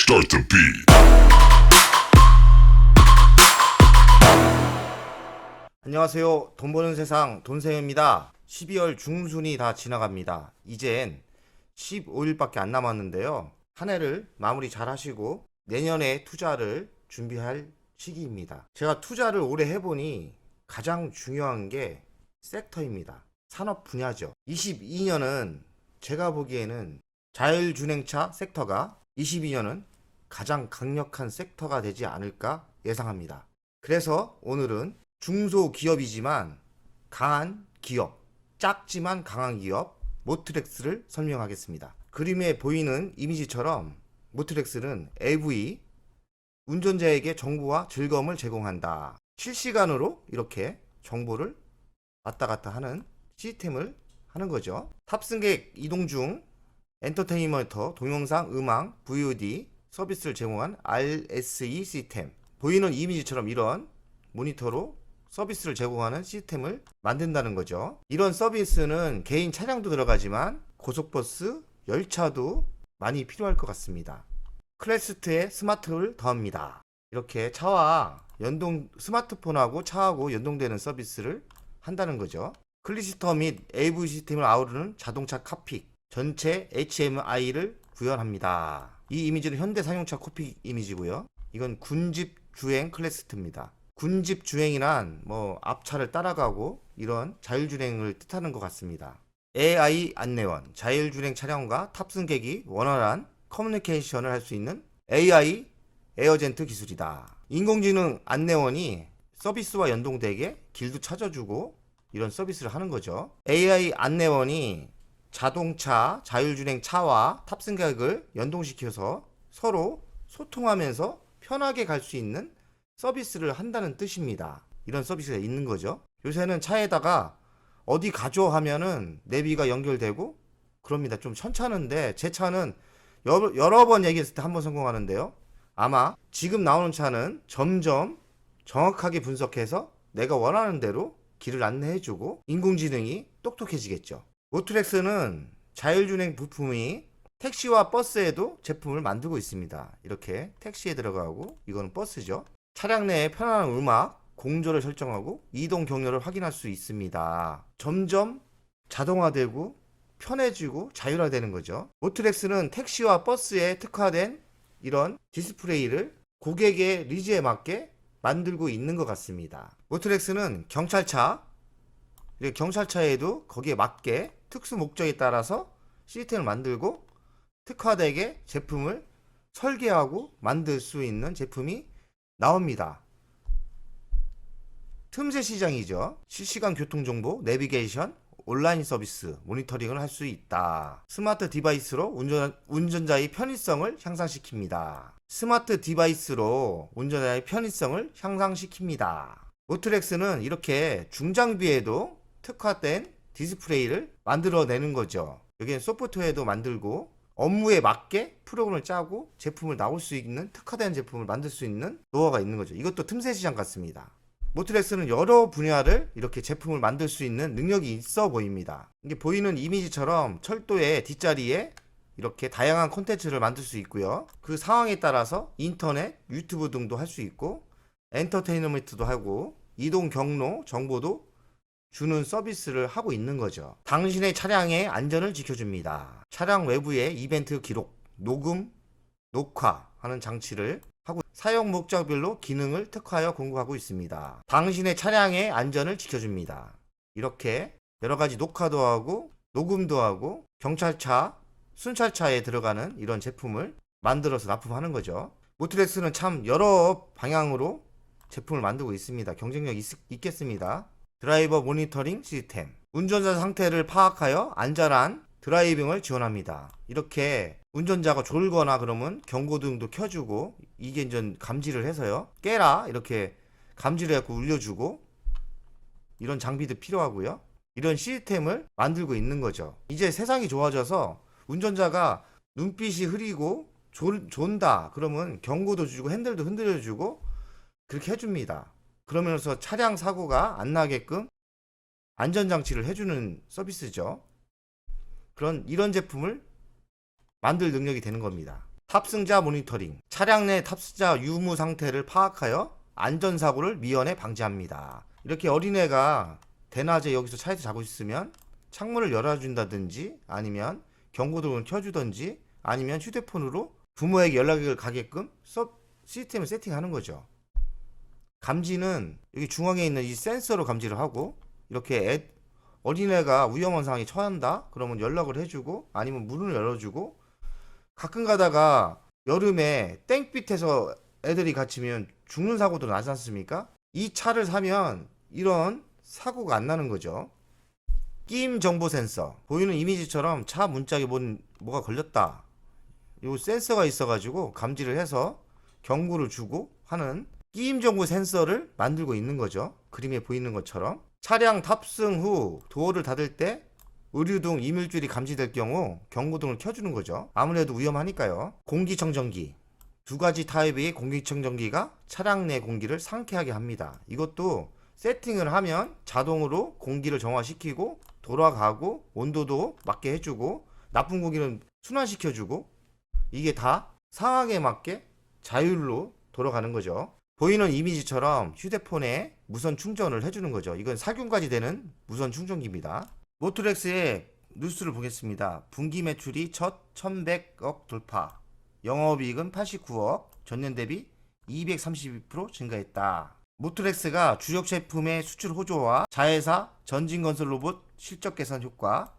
Start the beat. 안녕하세요. 돈 버는 세상 돈세입니다. 12월 중순이 다 지나갑니다. 이젠 15일밖에 안 남았는데요. 한 해를 마무리 잘 하시고 내년에 투자를 준비할 시기입니다. 제가 투자를 오래 해보니 가장 중요한 게 섹터입니다. 산업 분야죠. 22년은 제가 보기에는 자율주행차 섹터가 22년은 가장 강력한 섹터가 되지 않을까 예상합니다. 그래서 오늘은 중소기업이지만 강한 기업, 작지만 강한 기업 모트렉스를 설명하겠습니다. 그림에 보이는 이미지처럼 모트렉스는 AV, 운전자에게 정보와 즐거움을 제공한다. 실시간으로 이렇게 정보를 왔다 갔다 하는 시스템을 하는 거죠. 탑승객 이동 중 엔터테인먼트, 동영상, 음악, VOD 서비스를 제공한 RSE 시스템. 보이는 이미지처럼 이런 모니터로 서비스를 제공하는 시스템을 만든다는 거죠. 이런 서비스는 개인 차량도 들어가지만 고속버스, 열차도 많이 필요할 것 같습니다. 클래스2에 스마트를 더합니다. 이렇게 차와 스마트폰하고 차하고 연동되는 서비스를 한다는 거죠. 클리스터 및 AV 시스템을 아우르는 자동차 칵핏, 전체 HMI를 구현합니다. 이 이미지는 현대 상용차 칵핏 이미지고요. 이건 군집 주행 클래스2입니다. 군집 주행이란 앞차를 따라가고 이런 자율주행을 뜻하는 것 같습니다. AI 안내원, 자율주행 차량과 탑승객이 원활한 커뮤니케이션을 할 수 있는 AI 에어젠트 기술이다. 인공지능 안내원이 서비스와 연동되게 길도 찾아주고 이런 서비스를 하는 거죠. AI 안내원이 자동차, 자율주행 차와 탑승객을 연동시켜서 서로 소통하면서 편하게 갈 수 있는 서비스를 한다는 뜻입니다. 이런 서비스가 있는 거죠. 요새는 차에다가 어디 가죠 하면은 내비가 연결되고 그럽니다. 좀 천차는데 제 차는 여러 번 얘기했을 때 한 번 성공하는데요. 아마 지금 나오는 차는 점점 정확하게 분석해서 내가 원하는 대로 길을 안내해주고 인공지능이 똑똑해지겠죠. 모트렉스는 자율주행 부품이 택시와 버스에도 제품을 만들고 있습니다. 이렇게 택시에 들어가고 이거는 버스죠. 차량 내에 편안한 음악, 공조를 설정하고 이동 경로를 확인할 수 있습니다. 점점 자동화되고 편해지고 자율화되는 거죠. 모트렉스는 택시와 버스에 특화된 이런 디스플레이를 고객의 니즈에 맞게 만들고 있는 것 같습니다. 모트렉스는 경찰차에도 거기에 맞게 특수 목적에 따라서 시스템을 만들고 특화되게 제품을 설계하고 만들 수 있는 제품이 나옵니다. 틈새 시장이죠. 실시간 교통정보, 내비게이션, 온라인 서비스, 모니터링을 할 수 있다. 스마트 디바이스로 운전자의 편의성을 향상시킵니다. 스마트 디바이스로 운전자의 편의성을 향상시킵니다. 모트렉스는 이렇게 중장비에도 특화된 디스플레이를 만들어내는 거죠. 여기는 소프트웨어도 만들고 업무에 맞게 프로그램을 짜고 제품을 나올 수 있는 특화된 제품을 만들 수 있는 노하우가 있는 거죠. 이것도 틈새 시장 같습니다. 모트렉스는 여러 분야를 이렇게 제품을 만들 수 있는 능력이 있어 보입니다. 이게 보이는 이미지처럼 철도의 뒷자리에 이렇게 다양한 콘텐츠를 만들 수 있고요. 그 상황에 따라서 인터넷, 유튜브 등도 할 수 있고 엔터테인먼트도 하고 이동 경로 정보도 주는 서비스를 하고 있는 거죠. 당신의 차량의 안전을 지켜줍니다. 차량 외부의 이벤트 기록, 녹음, 녹화하는 장치를 하고 사용 목적별로 기능을 특화하여 공급하고 있습니다. 당신의 차량의 안전을 지켜줍니다. 이렇게 여러 가지 녹화도 하고 녹음도 하고 경찰차, 순찰차에 들어가는 이런 제품을 만들어서 납품하는 거죠. 모트렉스는 참 여러 방향으로 제품을 만들고 있습니다. 경쟁력 있겠습니다. 드라이버 모니터링 시스템, 운전자 상태를 파악하여 안전한 드라이빙을 지원합니다. 이렇게 운전자가 졸거나 그러면 경고등도 켜주고 이게 감지를 해서요. 깨라 이렇게 감지를 해서 울려주고 이런 장비도 필요하고요. 이런 시스템을 만들고 있는 거죠. 이제 세상이 좋아져서 운전자가 눈빛이 흐리고 존다 그러면 경고도 주고 핸들도 흔들어주고 그렇게 해줍니다. 그러면서 차량 사고가 안 나게끔 안전장치를 해주는 서비스죠. 이런 제품을 만들 능력이 되는 겁니다. 탑승자 모니터링. 차량 내 탑승자 유무 상태를 파악하여 안전사고를 미연에 방지합니다. 이렇게 어린애가 대낮에 여기서 차에서 자고 있으면 창문을 열어준다든지 아니면 경고등을 켜주든지 아니면 휴대폰으로 부모에게 연락을 가게끔 시스템을 세팅하는 거죠. 감지는 여기 중앙에 있는 이 센서로 감지를 하고, 이렇게 어린애가 위험한 상황에 처한다 그러면 연락을 해주고 아니면 문을 열어주고, 가끔 가다가 여름에 땡빛에서 애들이 갇히면 죽는 사고도 나지 않습니까? 이 차를 사면 이런 사고가 안 나는 거죠. 끼임 정보 센서. 보이는 이미지처럼 차 문짝에 뭐가 걸렸다, 요 센서가 있어가지고 감지를 해서 경고를 주고 하는 끼임 정보 센서를 만들고 있는 거죠. 그림에 보이는 것처럼. 차량 탑승 후 도어를 닫을 때 의류등 이물질이 감지될 경우 경고등을 켜주는 거죠. 아무래도 위험하니까요. 공기청정기. 두 가지 타입의 공기청정기가 차량 내 공기를 상쾌하게 합니다. 이것도 세팅을 하면 자동으로 공기를 정화시키고 돌아가고 온도도 맞게 해주고 나쁜 공기는 순환시켜주고, 이게 다 상황에 맞게 자율로 돌아가는 거죠. 보이는 이미지처럼 휴대폰에 무선 충전을 해주는 거죠. 이건 살균까지 되는 무선 충전기입니다. 모트렉스의 뉴스를 보겠습니다. 분기 매출이 첫 1100억 돌파, 영업이익은 89억, 전년 대비 232% 증가했다. 모트렉스가 주력 제품의 수출 호조와 자회사 전진건설 로봇 실적 개선 효과,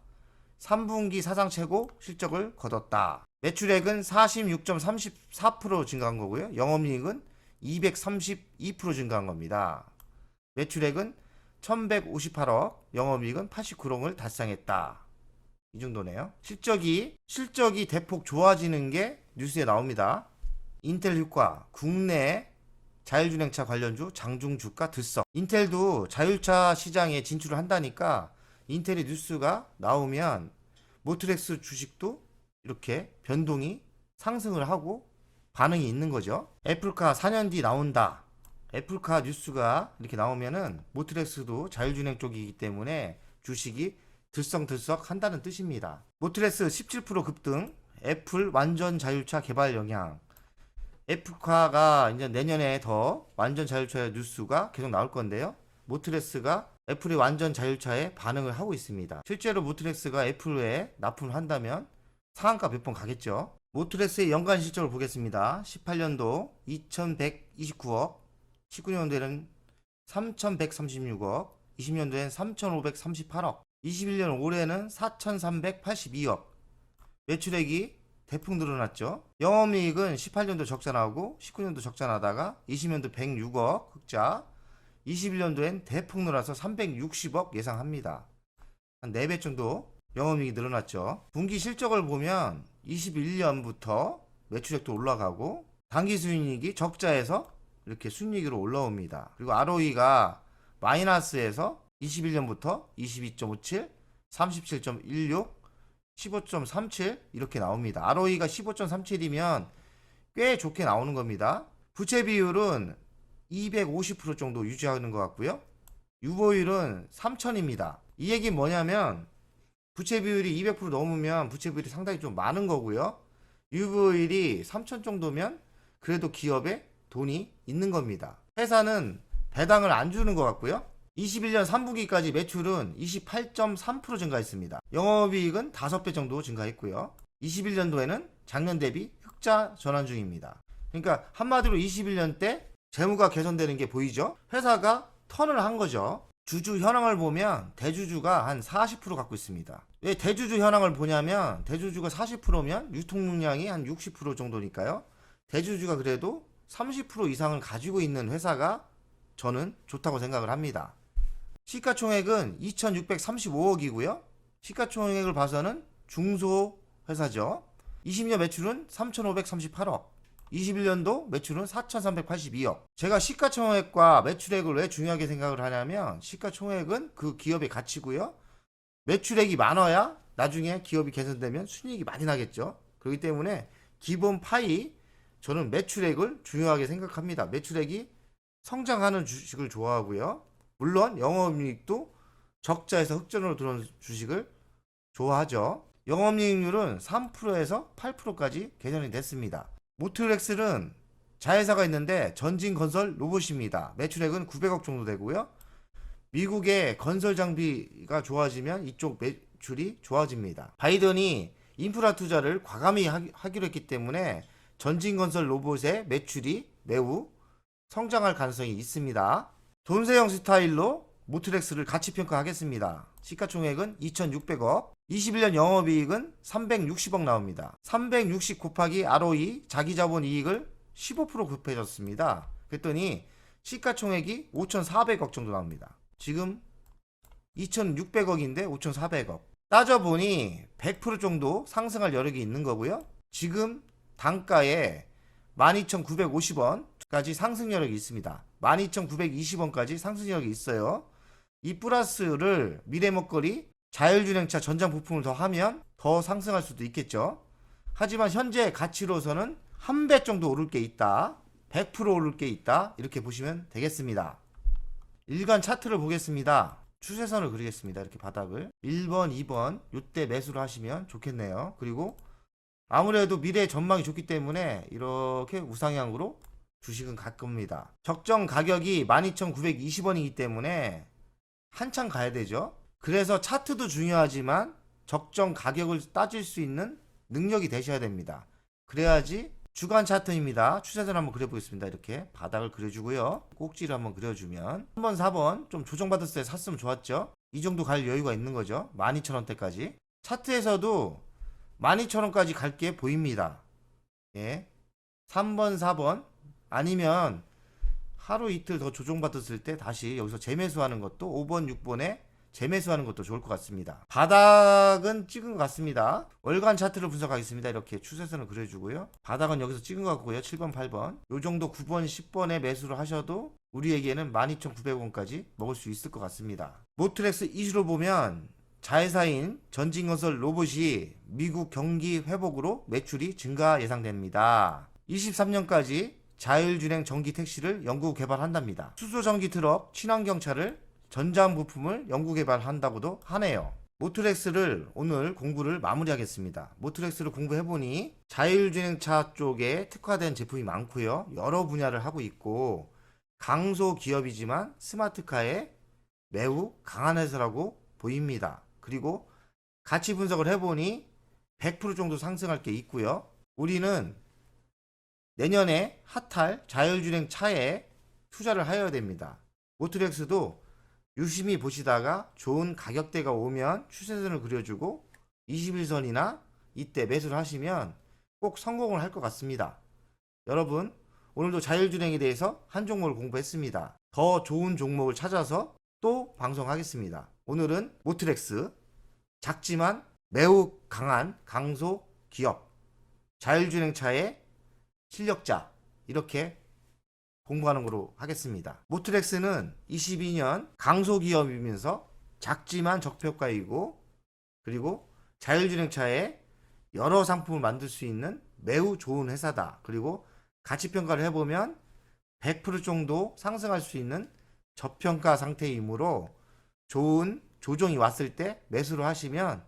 3분기 사상 최고 실적을 거뒀다. 매출액은 46.34% 증가한 거고요. 영업이익은 232% 증가한 겁니다. 매출액은 1158억, 영업이익은 89억을 달성했다. 이 정도네요. 실적이 대폭 좋아지는 게 뉴스에 나옵니다. 인텔 효과, 국내 자율주행차 관련주 장중 주가 들썩. 인텔도 자율차 시장에 진출을 한다니까 인텔의 뉴스가 나오면 모트렉스 주식도 이렇게 변동이 상승을 하고 반응이 있는 거죠. 애플카 4년 뒤 나온다. 애플카 뉴스가 이렇게 나오면은 모트렉스도 자율주행 쪽이기 때문에 주식이 들썩들썩 한다는 뜻입니다. 모트렉스 17% 급등, 애플 완전 자율차 개발 영향. 애플카가 이제 내년에 더 완전 자율차 뉴스가 계속 나올 건데요. 모트렉스가 애플의 완전 자율차에 반응을 하고 있습니다. 실제로 모트렉스가 애플에 납품을 한다면 상한가 몇 번 가겠죠. 모트렉스의 연간 실적을 보겠습니다. 18년도 2129억, 19년도에는 3136억, 20년도엔 3538억, 21년 올해는 4382억. 매출액이 대폭 늘어났죠. 영업이익은 18년도 적자 나오고 19년도 적자 나다가 20년도 106억 흑자, 21년도엔 대폭 늘어나서 360억 예상합니다. 한 4배 정도 영업이익이 늘어났죠. 분기 실적을 보면 21년부터 매출액도 올라가고 당기 순이익이 적자에서 이렇게 순이익으로 올라옵니다. 그리고 ROE가 마이너스에서 21년부터 22.57, 37.16, 15.37 이렇게 나옵니다. ROE가 15.37이면 꽤 좋게 나오는 겁니다. 부채 비율은 250% 정도 유지하는 것 같고요. 유보율은 3000입니다. 이 얘기는 뭐냐면 부채 비율이 200% 넘으면 부채 비율이 상당히 좀 많은 거고요. 유보율이 3000 정도면 그래도 기업에 돈이 있는 겁니다. 회사는 배당을 안 주는 것 같고요. 21년 3분기까지 매출은 28.3% 증가했습니다. 영업이익은 5배 정도 증가했고요. 21년도에는 작년 대비 흑자 전환 중입니다. 그러니까 한마디로 21년 때 재무가 개선되는 게 보이죠? 회사가 턴을 한 거죠. 주주 현황을 보면 대주주가 한 40% 갖고 있습니다. 왜 대주주 현황을 보냐면 대주주가 40%면 유통 물량이 한 60% 정도니까요. 대주주가 그래도 30% 이상을 가지고 있는 회사가 저는 좋다고 생각을 합니다. 시가총액은 2635억이고요. 시가총액을 봐서는 중소회사죠. 20년 매출은 3538억, 21년도 매출은 4382억. 제가 시가총액과 매출액을 왜 중요하게 생각을 하냐면 시가총액은 그 기업의 가치고요. 매출액이 많아야 나중에 기업이 개선되면 순이익이 많이 나겠죠. 그렇기 때문에 기본 파이, 저는 매출액을 중요하게 생각합니다. 매출액이 성장하는 주식을 좋아하고요. 물론 영업이익도 적자에서 흑전으로 들어온 주식을 좋아하죠. 영업이익률은 3%에서 8%까지 개선이 됐습니다. 모트렉스는 자회사가 있는데 전진건설 로봇입니다. 매출액은 900억 정도 되고요. 미국의 건설 장비가 좋아지면 이쪽 매출이 좋아집니다. 바이든이 인프라 투자를 과감히 하기로 했기 때문에 전진건설 로봇의 매출이 매우 성장할 가능성이 있습니다. 돈세형 스타일로 모트렉스를 가치 평가하겠습니다. 시가총액은 2,600억, 21년 영업이익은 360억 나옵니다. 360 곱하기 ROE 자기자본 이익을 15% 곱해줬습니다. 그랬더니 시가총액이 5,400억 정도 나옵니다. 지금 2,600억인데 5,400억. 따져보니 100% 정도 상승할 여력이 있는 거고요. 지금 단가에 12,950원까지 상승 여력이 있습니다. 12,920원까지 상승 여력이 있어요. 이 플러스를 미래 먹거리 자율주행차 전장 부품을 더 하면 더 상승할 수도 있겠죠. 하지만 현재 가치로서는 한 배 정도 오를 게 있다. 100% 오를 게 있다. 이렇게 보시면 되겠습니다. 일간 차트를 보겠습니다. 추세선을 그리겠습니다. 이렇게 바닥을 1번, 2번 이때 매수를 하시면 좋겠네요. 그리고 아무래도 미래 전망이 좋기 때문에 이렇게 우상향으로 주식은 갈 겁니다. 적정 가격이 12,920원이기 때문에 한참 가야 되죠. 그래서 차트도 중요하지만 적정 가격을 따질 수 있는 능력이 되셔야 됩니다. 그래야지. 주간 차트입니다. 추세선 한번 그려보겠습니다. 이렇게 바닥을 그려주고요. 꼭지를 한번 그려주면 3번, 4번 좀 조정받았을 때 샀으면 좋았죠. 이 정도 갈 여유가 있는 거죠. 12,000원대까지. 차트에서도 12,000원까지 갈 게 보입니다. 예. 3번, 4번 아니면 하루 이틀 더 조정받았을 때 다시 여기서 재매수하는 것도 5번, 6번에 재매수하는 것도 좋을 것 같습니다. 바닥은 찍은 것 같습니다. 월간 차트를 분석하겠습니다. 이렇게 추세선을 그려주고요. 바닥은 여기서 찍은 것 같고요. 7번, 8번. 요 정도 9번, 10번에 매수를 하셔도 우리에게는 12,900원까지 먹을 수 있을 것 같습니다. 모트렉스 이슈로 보면 자회사인 전진건설 로봇이 미국 경기 회복으로 매출이 증가 예상됩니다. 23년까지 자율주행 전기 택시를 연구 개발한답니다. 수소 전기 트럭, 친환경차를 전장 부품을 연구 개발한다고도 하네요. 모트렉스를 오늘 공부를 마무리하겠습니다. 모트렉스를 공부해보니 자율주행차 쪽에 특화된 제품이 많고요. 여러 분야를 하고 있고 강소 기업이지만 스마트카에 매우 강한 회사라고 보입니다. 그리고 가치 분석을 해보니 100% 정도 상승할 게 있고요. 우리는 내년에 핫할 자율주행 차에 투자를 하여야 됩니다. 모트렉스도 유심히 보시다가 좋은 가격대가 오면 추세선을 그려주고 21선이나 이때 매수를 하시면 꼭 성공을 할 것 같습니다. 여러분, 오늘도 자율주행에 대해서 한 종목을 공부했습니다. 더 좋은 종목을 찾아서 또 방송하겠습니다. 오늘은 모트렉스, 작지만 매우 강한 강소 기업, 자율주행차의 실력자, 이렇게 공부하는 거로 하겠습니다. 모트렉스는 22년 강소기업이면서 작지만 적표가이고 그리고 자율주행차에 여러 상품을 만들 수 있는 매우 좋은 회사다. 그리고 가치평가를 해보면 100% 정도 상승할 수 있는 저평가 상태이므로 좋은 조정이 왔을 때 매수를 하시면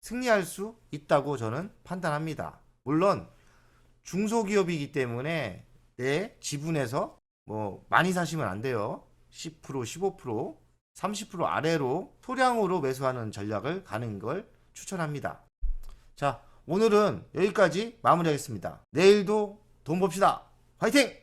승리할 수 있다고 저는 판단합니다. 물론 중소기업이기 때문에 내 지분에서 뭐 많이 사시면 안 돼요. 10%, 15%, 30% 아래로 소량으로 매수하는 전략을 가는 걸 추천합니다. 자, 오늘은 여기까지 마무리하겠습니다. 내일도 돈 봅시다. 화이팅!